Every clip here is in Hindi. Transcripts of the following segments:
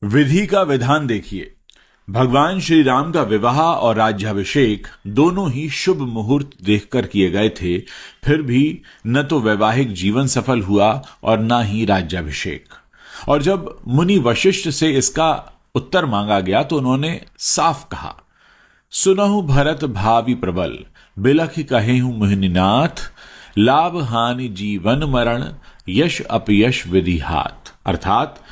विधि का विधान देखिए। भगवान श्री राम का विवाह और राज्याभिषेक दोनों ही शुभ मुहूर्त देखकर किए गए थे। फिर भी न तो वैवाहिक जीवन सफल हुआ और न ही राज्याभिषेक। और जब मुनि वशिष्ठ से इसका उत्तर मांगा गया तो उन्होंने साफ कहा, सुनहु भरत भावी प्रबल, बिलख कहेहु मुनिनाथ, लाभ हानि जीवन मरण, यश अपयश विधि हाथ। अर्थात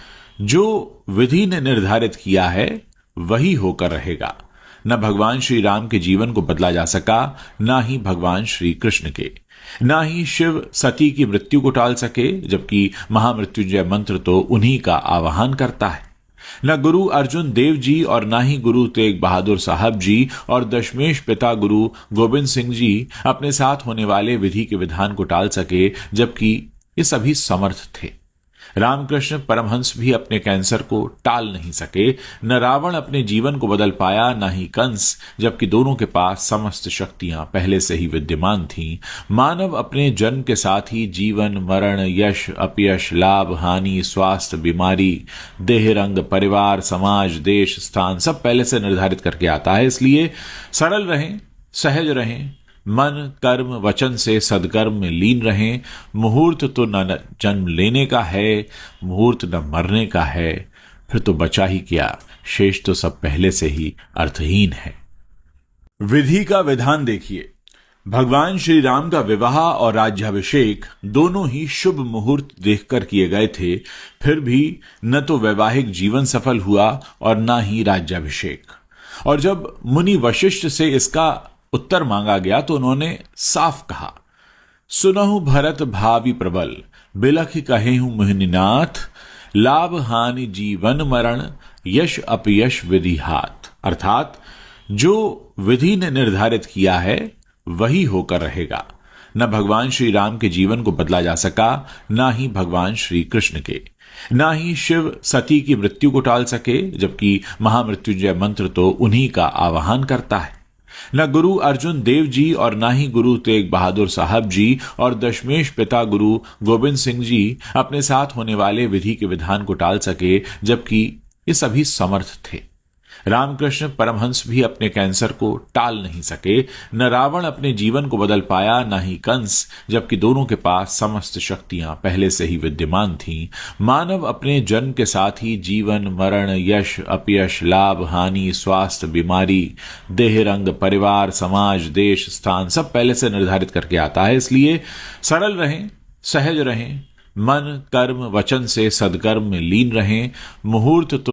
जो विधि ने निर्धारित किया है वही होकर रहेगा। न भगवान श्री राम के जीवन को बदला जा सका, न ही भगवान श्री कृष्ण के। न ही शिव सती की मृत्यु को टाल सके, जबकि महामृत्युंजय मंत्र तो उन्हीं का आवाहन करता है। न गुरु अर्जुन देव जी और न ही गुरु तेग बहादुर साहब जी और दशमेश पिता गुरु गोविंद सिंह जी अपने साथ होने वाले विधि के विधान को टाल सके, जबकि ये सभी समर्थ थे। रामकृष्ण परमहंस भी अपने कैंसर को टाल नहीं सके। न रावण अपने जीवन को बदल पाया, न ही कंस, जबकि दोनों के पास समस्त शक्तियां पहले से ही विद्यमान थीं। मानव अपने जन्म के साथ ही जीवन मरण, यश अपयश, लाभ हानि, स्वास्थ्य बीमारी, देह रंग, परिवार, समाज, देश, स्थान सब पहले से निर्धारित करके आता है। इसलिए सरल रहें, सहज रहें, मन कर्म वचन से सदकर्म में लीन रहें। मुहूर्त तो न जन्म लेने का है, मुहूर्त न मरने का है। फिर तो बचा ही क्या, शेष तो सब पहले से ही अर्थहीन है। विधि का विधान देखिए। भगवान श्री राम का विवाह और राज्याभिषेक दोनों ही शुभ मुहूर्त देखकर किए गए थे। फिर भी न तो वैवाहिक जीवन सफल हुआ और न ही राज्याभिषेक। और जब मुनि वशिष्ठ से इसका उत्तर मांगा गया तो उन्होंने साफ कहा, सुनहु भरत भावी प्रबल, बिलख कहेहु मुनिनाथ, लाभ हानि जीवन मरण, यश अपयश विधि हाथ। अर्थात जो विधि ने निर्धारित किया है वही होकर रहेगा। न भगवान श्री राम के जीवन को बदला जा सका, न ही भगवान श्री कृष्ण के। न ही शिव सती की मृत्यु को टाल सके, जबकि महामृत्युंजय मंत्र तो उन्हीं का आवाहन करता है। न गुरु अर्जुन देव जी और न ही गुरु तेग बहादुर साहब जी और दशमेश पिता गुरु गोविंद सिंह जी अपने साथ होने वाले विधि के विधान को टाल सके, जबकि ये सभी समर्थ थे। रामकृष्ण परमहंस भी अपने कैंसर को टाल नहीं सके। न रावण अपने जीवन को बदल पाया, न ही कंस, जबकि दोनों के पास समस्त शक्तियां पहले से ही विद्यमान थीं। मानव अपने जन्म के साथ ही जीवन मरण, यश अपयश, लाभ हानि, स्वास्थ्य बीमारी, देह रंग, परिवार, समाज, देश, स्थान सब पहले से निर्धारित करके आता है। इसलिए सरल रहें, सहज रहें, मन कर्म वचन से सदकर्म में लीन रहें। मुहूर्त तो